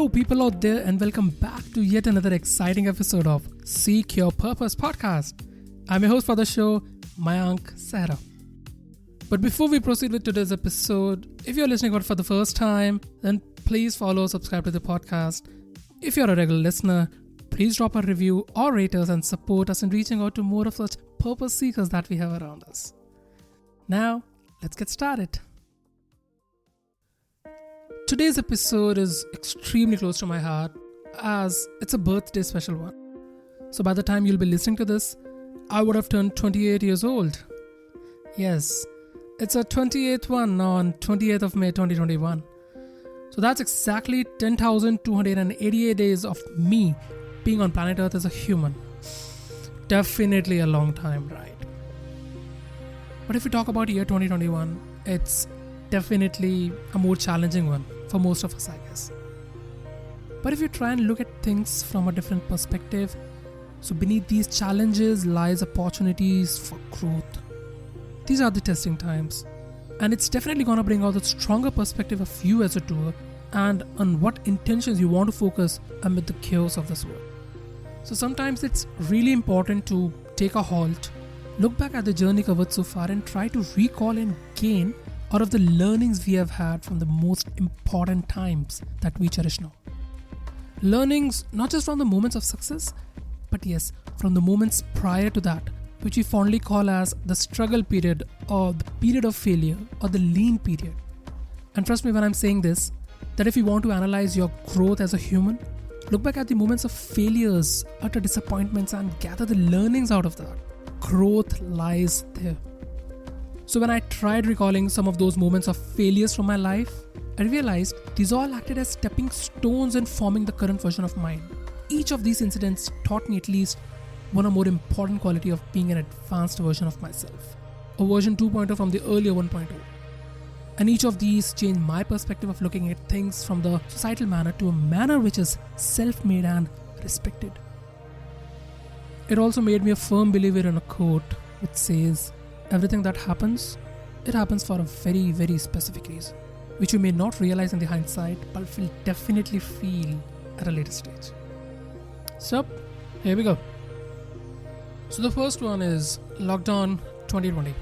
Hello, people out there, and welcome back to yet another exciting episode of Seek Your Purpose podcast. I'm your host for the show, Mayank Sahra. But before we proceed with today's episode, if you're listening for the first time, then please follow, subscribe to the podcast. If you're a regular listener, please drop a review or rate us and support us in reaching out to more of such purpose seekers that we have around us. Now, let's get started. Today's episode is extremely close to my heart as it's a birthday special one. So by the time you'll be listening to this, I would have turned 28 years old. Yes, it's a 28th one on 28th of May 2021. So that's exactly 10,288 days of me being on planet Earth as a human. Definitely a long time, right? But if we talk about year 2021, it's definitely a more challenging one for most of us, I guess. But if you try and look at things from a different perspective, so beneath these challenges lies opportunities for growth. These are the testing times, and it's definitely gonna bring out the stronger perspective of you as a doer and on what intentions you want to focus amid the chaos of this world. So sometimes it's really important to take a halt, look back at the journey covered so far and try to recall and gain out of the learnings we have had from the most important times that we cherish now. Learnings not just from the moments of success, but yes, from the moments prior to that, which we fondly call as the struggle period or the period of failure or the lean period. And trust me when I'm saying this, that if you want to analyze your growth as a human, look back at the moments of failures, utter disappointments and gather the learnings out of that. Growth lies there. So when I tried recalling some of those moments of failures from my life, I realized these all acted as stepping stones in forming the current version of mine. Each of these incidents taught me at least one or more important quality of being an advanced version of myself. A version 2.0 from the earlier 1.0. And each of these changed my perspective of looking at things from the societal manner to a manner which is self-made and respected. It also made me a firm believer in a quote which says, everything that happens, it happens for a very, very specific reason, which you may not realize in the hindsight, but will definitely feel at a later stage. So, here we go. So the first one is Lockdown 2020.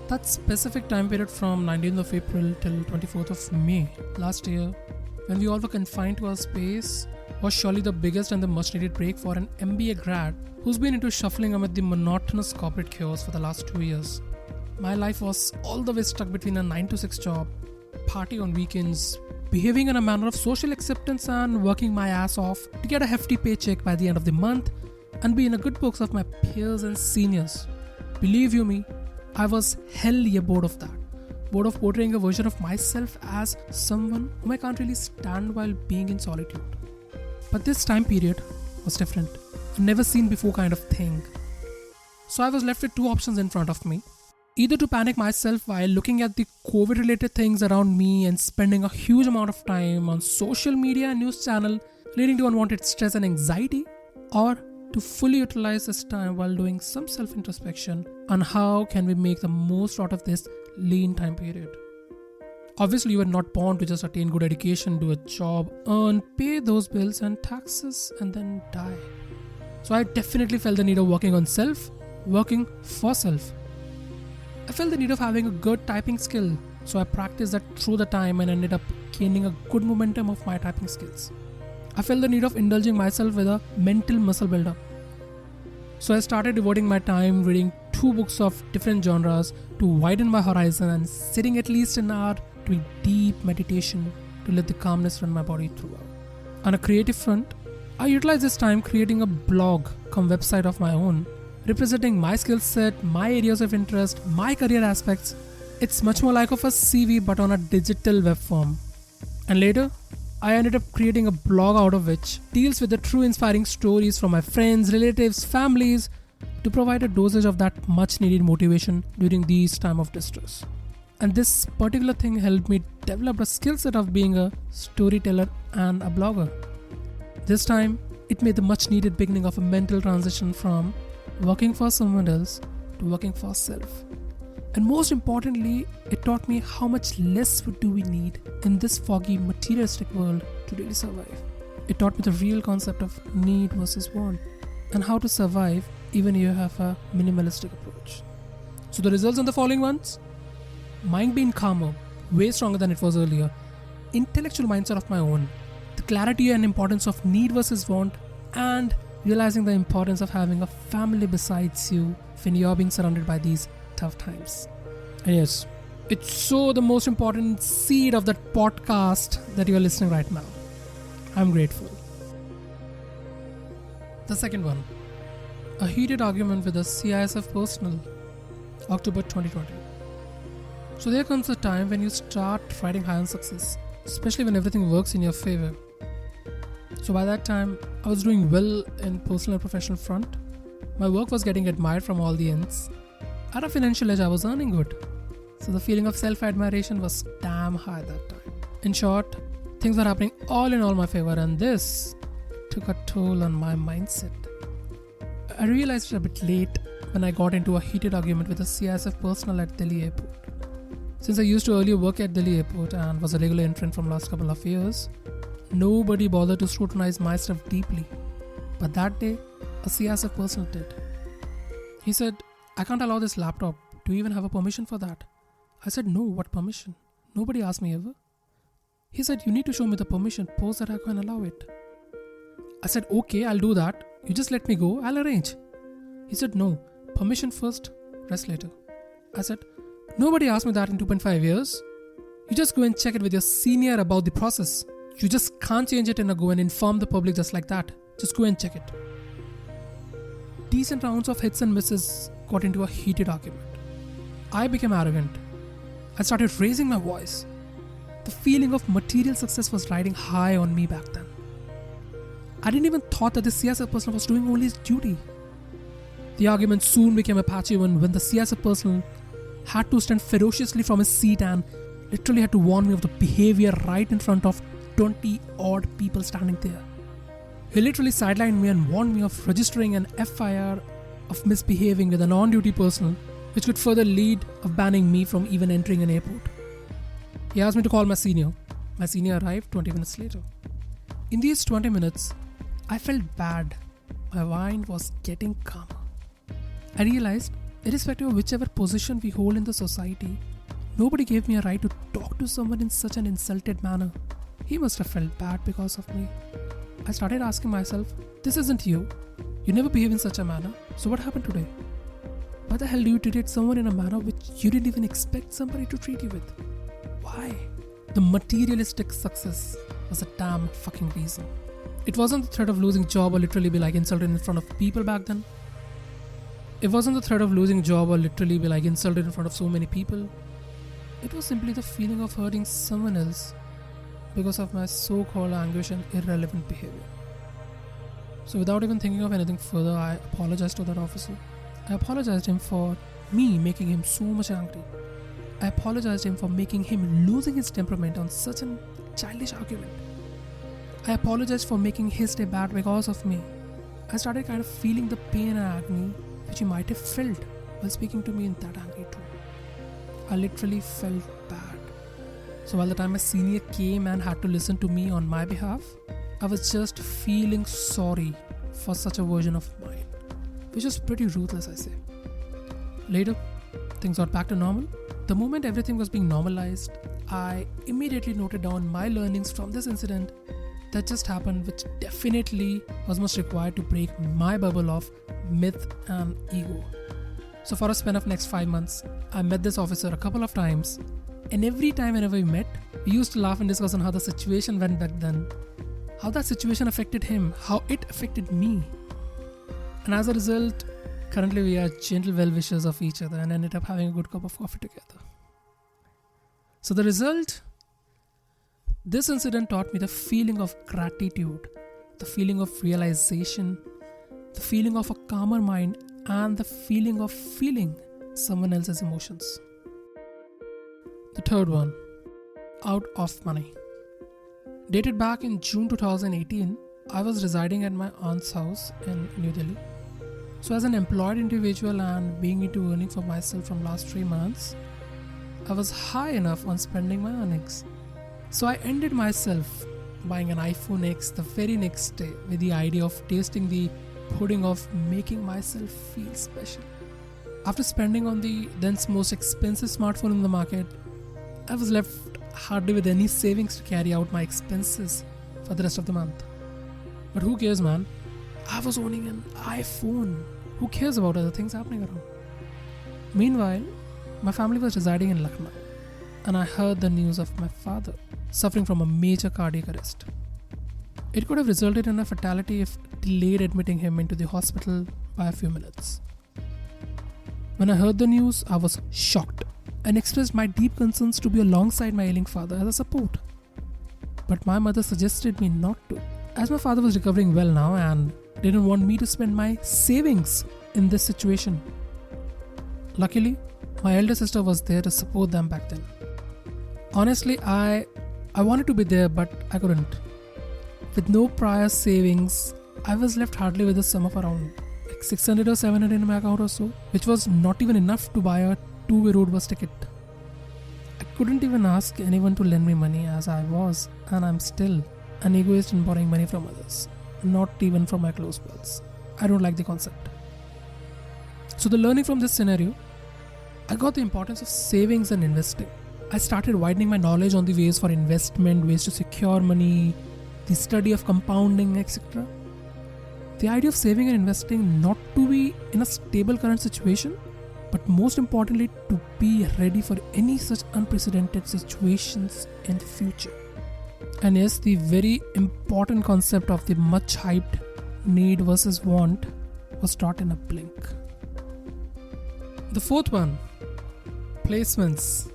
That specific time period from 19th of April till 24th of May last year, when we all were confined to our space, was surely the biggest and the much needed break for an MBA grad who's been into shuffling amid the monotonous corporate chaos for the last 2 years. My life was all the way stuck between a 9 to 6 job, party on weekends, behaving in a manner of social acceptance and working my ass off to get a hefty paycheck by the end of the month and be in the good books of my peers and seniors. Believe you me, I was hell yeah bored of that. Bored of portraying a version of myself as someone whom I can't really stand while being in solitude. But this time period was different, a never seen before kind of thing. So I was left with two options in front of me. Either to panic myself while looking at the COVID related things around me and spending a huge amount of time on social media and news channel leading to unwanted stress and anxiety, or to fully utilize this time while doing some self-introspection on how can we make the most out of this lean time period. Obviously, you were not born to just attain good education, do a job, earn, pay those bills and taxes and then die. So I definitely felt the need of working on self, working for self. I felt the need of having a good typing skill, so I practiced that through the time and ended up gaining a good momentum of my typing skills. I felt the need of indulging myself with a mental muscle buildup. So I started devoting my time reading 2 books of different genres to widen my horizon and sitting at least an hour doing deep meditation to let the calmness run my body throughout. On a creative front, I utilized this time creating a blog cum website of my own, representing my skill set, my areas of interest, my career aspects. It's much more like of a CV but on a digital web form. And later, I ended up creating a blog out of which deals with the true inspiring stories from my friends, relatives, families to provide a dosage of that much needed motivation during these time of distress. And this particular thing helped me develop a skill set of being a storyteller and a blogger. This time, it made the much needed beginning of a mental transition from working for someone else to working for self. And most importantly, it taught me how much less do we need in this foggy materialistic world to really survive. It taught me the real concept of need versus want and how to survive even if you have a minimalistic approach. So the results are the following ones. Mind being calmer, way stronger than it was earlier. Intellectual mindset of my own. The clarity and importance of need versus want, and realizing the importance of having a family besides you when you're being surrounded by these tough times. And yes, it's so the most important seed of that podcast that you are listening right now. I'm grateful. The second one, a heated argument with a CISF personnel, October 2020. So there comes a time when you start riding high on success, especially when everything works in your favor. So by that time, I was doing well in personal and professional front. My work was getting admired from all the ends. At a financial edge, I was earning good. So the feeling of self-admiration was damn high that time. In short, things were happening all in all my favor, and this took a toll on my mindset. I realized it a bit late when I got into a heated argument with a CISF personnel at Delhi airport. Since I used to earlier work at Delhi airport and was a regular entrant from last couple of years, nobody bothered to scrutinize my stuff deeply. But that day, a CISF personnel did. He said, "I can't allow this laptop. Do you even have a permission for that?" I said, "No, what permission? Nobody asked me ever." He said, "You need to show me the permission, post that I can allow it." I said, "Okay, I'll do that. You just let me go, I'll arrange." He said, "No, permission first, rest later." I said, "Nobody asked me that in 2.5 years. You just go and check it with your senior about the process. You just can't change it and go and inform the public just like that. Just go and check it." Decent rounds of hits and misses got into a heated argument. I became arrogant. I started raising my voice. The feeling of material success was riding high on me back then. I didn't even thought that the CISF person was doing only his duty. The argument soon became a patchy one when the CISF person had to stand ferociously from his seat and literally had to warn me of the behavior right in front of 20 odd people standing there. He literally sidelined me and warned me of registering an FIR of misbehaving with a non-duty person, which could further lead of banning me from even entering an airport. He asked me to call my senior. My senior arrived 20 minutes later. In these 20 minutes, I felt bad. My mind was getting calmer. I realized, irrespective of whichever position we hold in the society, nobody gave me a right to talk to someone in such an insulted manner. He must have felt bad because of me. I started asking myself, this isn't you. You never behave in such a manner. So what happened today? Why the hell do you treat someone in a manner which you didn't even expect somebody to treat you with? Why? The materialistic success was a damn fucking reason. It wasn't the threat of losing job or literally be like insulted in front of people back then. It wasn't the threat of losing job or literally be like insulted in front of so many people. It was simply the feeling of hurting someone else because of my so-called anguish and irrelevant behavior. So without even thinking of anything further, I apologized to that officer. I apologized him for me making him so much angry. I apologized him for making him losing his temperament on such a childish argument. I apologized for making his day bad because of me. I started kind of feeling the pain and agony which he might have felt while speaking to me in that angry tone. I literally felt bad. So by the time my senior came and had to listen to me on my behalf, I was just feeling sorry for such a version of mine, which was pretty ruthless, I say. Later, things got back to normal. The moment everything was being normalized, I immediately noted down my learnings from this incident that just happened, which definitely was much required to break my bubble of myth and ego. So for a span of next 5 months, I met this officer a couple of times, and every time whenever we met, we used to laugh and discuss on how the situation went back then, how that situation affected him, how it affected me. And as a result, currently we are gentle well-wishers of each other and ended up having a good cup of coffee together. So the result? This incident taught me the feeling of gratitude, the feeling of realization, the feeling of a calmer mind, and the feeling of feeling someone else's emotions. The third one, out of money. Dated back in June 2018, I was residing at my aunt's house in New Delhi. So as an employed individual and being into earning for myself from last 3 months, I was high enough on spending my earnings. So I ended myself buying an iPhone X the very next day with the idea of tasting the pudding of making myself feel special. After spending on the then most expensive smartphone in the market, I was left hardly with any savings to carry out my expenses for the rest of the month. But who cares, man? I was owning an iPhone. Who cares about other things happening around? Meanwhile, my family was residing in Lucknow, and I heard the news of my father suffering from a major cardiac arrest. It could have resulted in a fatality if delayed admitting him into the hospital by a few minutes. When I heard the news, I was shocked and expressed my deep concerns to be alongside my ailing father as a support. But my mother suggested me not to, as my father was recovering well now and didn't want me to spend my savings in this situation. Luckily, my elder sister was there to support them back then. Honestly, I wanted to be there, but I couldn't. With no prior savings, I was left hardly with a sum of around 600 or 700 in my account or so, which was not even enough to buy a two-way road bus ticket. I couldn't even ask anyone to lend me money, as I was, and I'm still, an egoist in borrowing money from others, not even from my close pals. I don't like the concept. So the learning from this scenario, I got the importance of savings and investing. I started widening my knowledge on the ways for investment, ways to secure money, the study of compounding, etc. The idea of saving and investing not to be in a stable current situation, but most importantly to be ready for any such unprecedented situations in the future. And yes, the very important concept of the much hyped need versus want was taught in a blink. The fourth one, placements.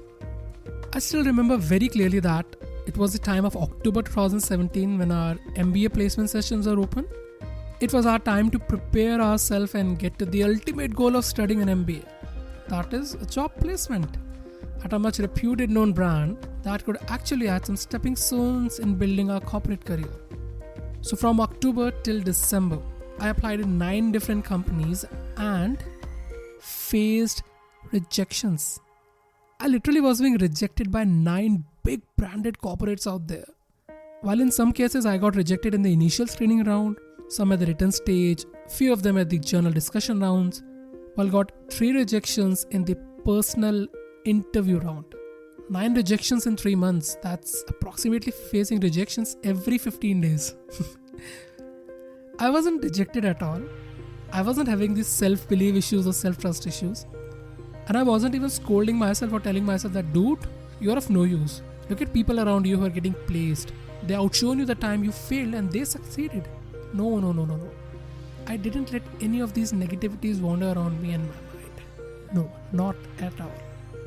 I still remember very clearly that it was the time of October 2017 when our MBA placement sessions are open. It was our time to prepare ourselves and get to the ultimate goal of studying an MBA. That is a job placement at a much reputed known brand that could actually add some stepping stones in building our corporate career. So from October till December, I applied in 9 different companies and faced rejections. I literally was being rejected by 9 big branded corporates out there. While in some cases I got rejected in the initial screening round, some at the written stage, few of them at the journal discussion rounds, while got 3 rejections in the personal interview round. 9 rejections in 3 months, that's approximately facing rejections every 15 days. I wasn't dejected at all. I wasn't having these self-belief issues or self-trust issues. And I wasn't even scolding myself or telling myself that, dude, you're of no use. Look at people around you who are getting placed. They outshone you the time you failed and they succeeded. No. I didn't let any of these negativities wander around me and my mind. No, not at all.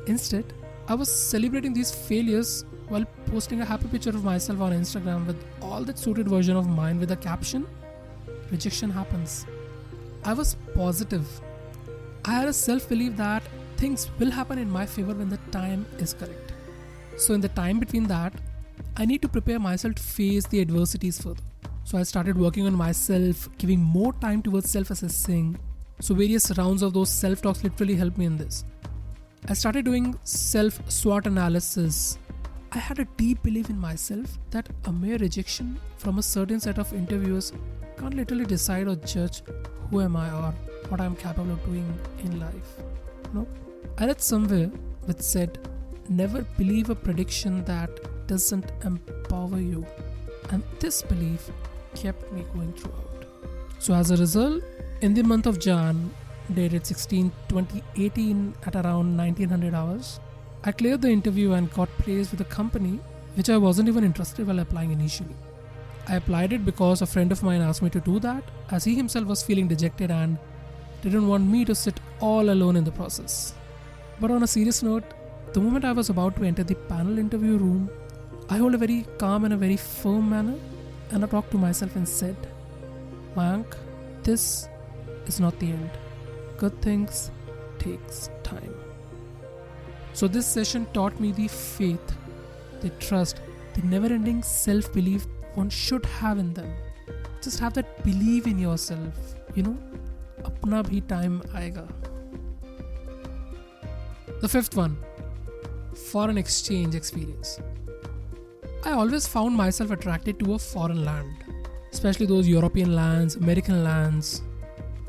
Instead, I was celebrating these failures while posting a happy picture of myself on Instagram with all that suited version of mine with the caption, "Rejection happens." I was positive. I had a self-belief that things will happen in my favor when the time is correct. So in the time between that, I need to prepare myself to face the adversities further. So I started working on myself, giving more time towards self-assessing. So various rounds of those self-talks literally helped me in this. I started doing self-SWOT analysis. I had a deep belief in myself that a mere rejection from a certain set of interviewers can't literally decide or judge who am I or what I'm capable of doing in life. No. I read somewhere which said, never believe a prediction that doesn't empower you. And this belief kept me going throughout. So as a result, in the month of Jan, dated 16/2018 at around 1900 hours, I cleared the interview and got placed with a company which I wasn't even interested while applying initially. I applied it because a friend of mine asked me to do that, as he himself was feeling dejected and didn't want me to sit all alone in the process. But on a serious note, the moment I was about to enter the panel interview room, I hold a very calm and a very firm manner, and I talked to myself and said, Mayank, this is not the end. Good things takes time. So this session taught me the faith, the trust, the never-ending self-belief one should have in them. Just have that belief in yourself, apna bhi time aayega. The fifth one, foreign exchange experience. I always found myself attracted to a foreign land, especially those European lands, American lands.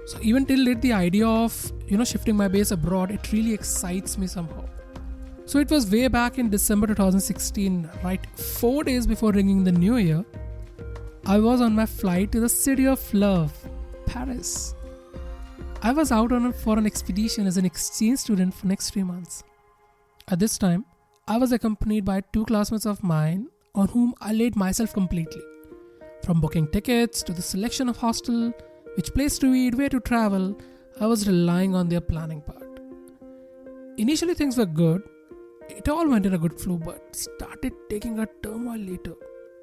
So even till date, the idea of, shifting my base abroad, it really excites me somehow. So it was way back in December 2016, right 4 days before ringing the new year, I was on my flight to the city of love, Paris. I was out for an expedition as an exchange student for next 3 months. At this time, I was accompanied by 2 classmates of mine on whom I laid myself completely. From booking tickets to the selection of hostel, which place to eat, where to travel, I was relying on their planning part. Initially things were good. It all went in a good flow, but started taking a turmoil later.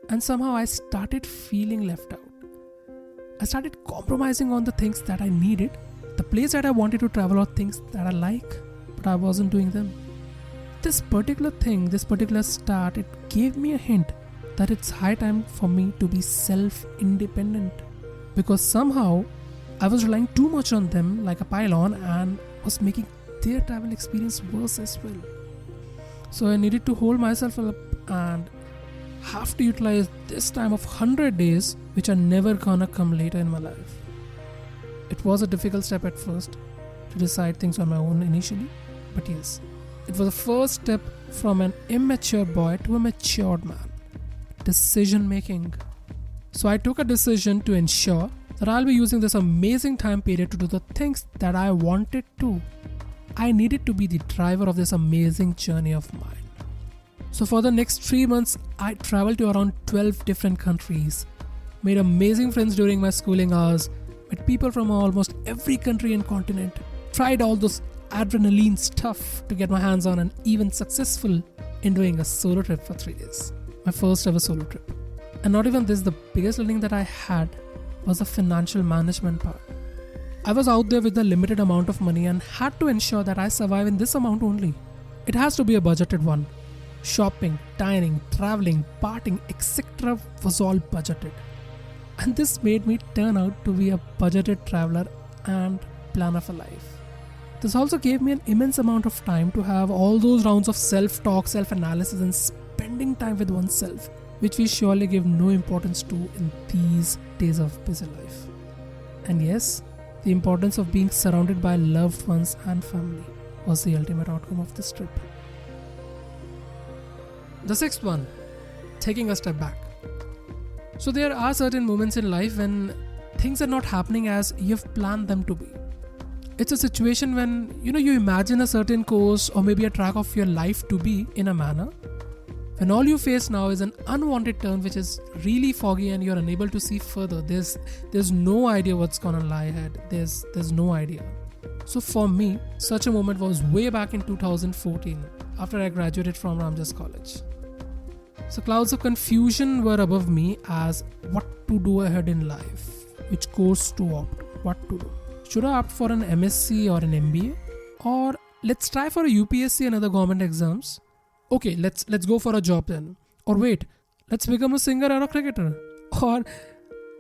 And somehow I started feeling left out. I started compromising on the things that I needed, the place that I wanted to travel, or things that I like, but I wasn't doing them. This particular start, it gave me a hint that it's high time for me to be self-independent. Because somehow I was relying too much on them like a pylon and was making their travel experience worse as well. So I needed to hold myself up and have to utilize this time of 100 days which are never gonna come later in my life. It was a difficult step at first to decide things on my own initially, but yes, it was the first step from an immature boy to a matured man. Decision making. So I took a decision to ensure that I'll be using this amazing time period to do the things that I wanted to. I needed to be the driver of this amazing journey of mine. So for the next 3 months, I traveled to around 12 different countries, made amazing friends during my schooling hours, met people from almost every country and continent, tried all those adrenaline stuff to get my hands on, and even successful in doing a solo trip for 3 days. My first ever solo trip. And not even this, the biggest learning that I had was the financial management part. I was out there with a limited amount of money and had to ensure that I survive in this amount only. It has to be a budgeted one. Shopping, dining, traveling, partying, etc. was all budgeted. And this made me turn out to be a budgeted traveler and planner for life. This also gave me an immense amount of time to have all those rounds of self-talk, self-analysis, and spending time with oneself, which we surely give no importance to in these days of busy life. And yes, the importance of being surrounded by loved ones and family was the ultimate outcome of this trip. The sixth one, taking a step back. So there are certain moments in life when things are not happening as you've planned them to be. It's a situation when you imagine a certain course or maybe a track of your life to be in a manner, when all you face now is an unwanted turn which is really foggy and you're unable to see further. There's no idea what's gonna lie ahead. There's no idea. So for me, such a moment was way back in 2014 after I graduated from Ramjas College. So clouds of confusion were above me as what to do ahead in life, which course to opt, what to do. Should I opt for an MSc or an MBA? Or let's try for a UPSC and other government exams? Okay, let's go for a job then. Or wait, let's become a singer or a cricketer. Or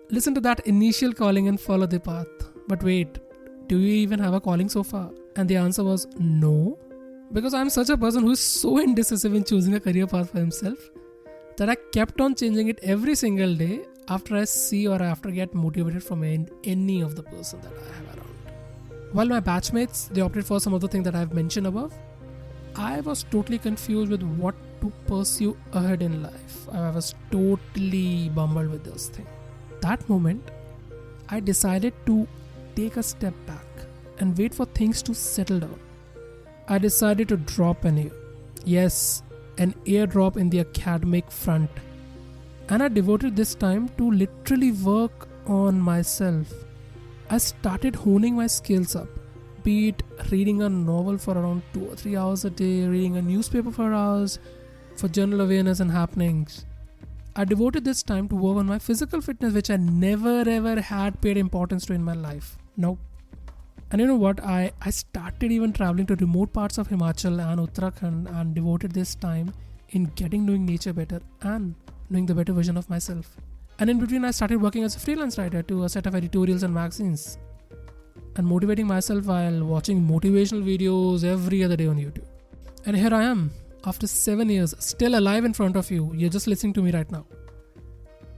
listen to that initial calling and follow the path. But wait, do you even have a calling so far? And the answer was no. Because I'm such a person who is so indecisive in choosing a career path for himself that I kept on changing it every single day after I see or after I get motivated from any of the person that I have around. While my batchmates, they opted for some of the things that I've mentioned above, I was totally confused with what to pursue ahead in life. I was totally bumbled with those things. That moment, I decided to take a step back and wait for things to settle down. I decided to drop an year. Yes, an airdrop in the academic front. And I devoted this time to literally work on myself. I started honing my skills up, be it reading a novel for around 2 or 3 hours a day, reading a newspaper for hours, for general awareness and happenings. I devoted this time to work on my physical fitness, which I never ever had paid importance to in my life. Nope. And you know what? I started even traveling to remote parts of Himachal and Uttarakhand and devoted this time in knowing nature better and knowing the better version of myself. And in between, I started working as a freelance writer to a set of editorials and magazines and motivating myself while watching motivational videos every other day on YouTube. And here I am, after 7 years, still alive in front of you, you're just listening to me right now.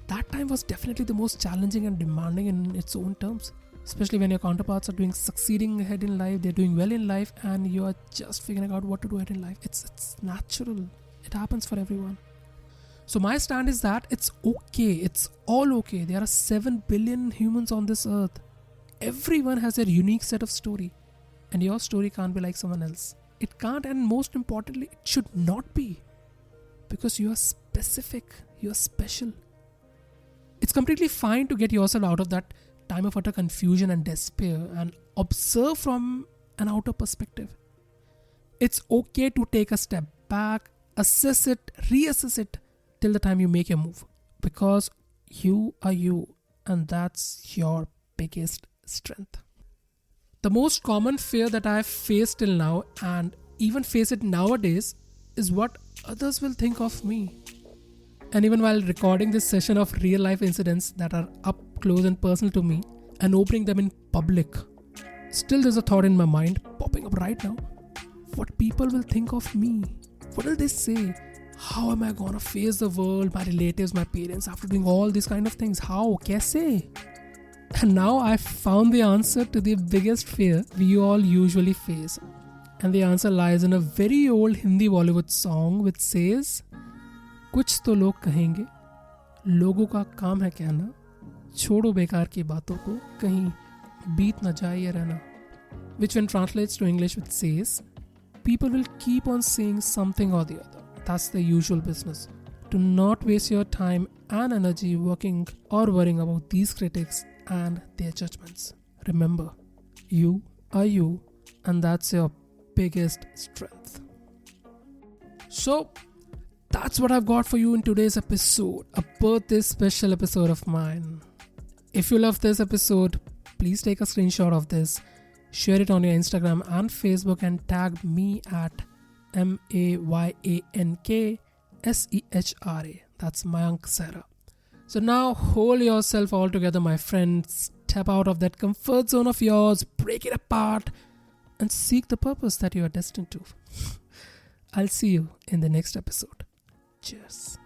That time was definitely the most challenging and demanding in its own terms. Especially when your counterparts are succeeding ahead in life, they're doing well in life, and you are just figuring out what to do ahead in life. It's natural. It happens for everyone. So my stand is that it's okay. It's all okay. There are 7 billion humans on this earth. Everyone has their unique set of story. And your story can't be like someone else. It can't, and most importantly, it should not be. Because you are specific. You are special. It's completely fine to get yourself out of that time of utter confusion and despair and observe from an outer perspective. It's okay to take a step back, assess it, reassess it till the time you make your move. Because you are you, and that's your biggest strength. The most common fear that I have faced till now, and even face it nowadays, is what others will think of me. And even while recording this session of real life incidents that are up close and personal to me and opening them in public, still there's a thought in my mind popping up right now. What people will think of me? What will they say? How am I gonna face the world, my relatives, my parents after doing all these kind of things? How? Kaise? And now I've found the answer to the biggest fear we all usually face. And the answer lies in a very old Hindi Bollywood song which says, कुछ तो लोग कहेंगे, लोगों का काम है कहना, छोड़ो बेकार की बातों को, कहीं बीत न जाए ये रहना. Which when translates to English which says, people will keep on saying something or the other. That's the usual business. Do not waste your time and energy working or worrying about these critics and their judgments. Remember, you are you, and that's your biggest strength. So, that's what I've got for you in today's episode, a birthday special episode of mine. If you love this episode, please take a screenshot of this, share it on your Instagram and Facebook, and tag me at MAYANKSEHRA. That's Mayank Sehra. So now hold yourself all together, my friends. Step out of that comfort zone of yours, break it apart, and seek the purpose that you are destined to. I'll see you in the next episode. Cheers.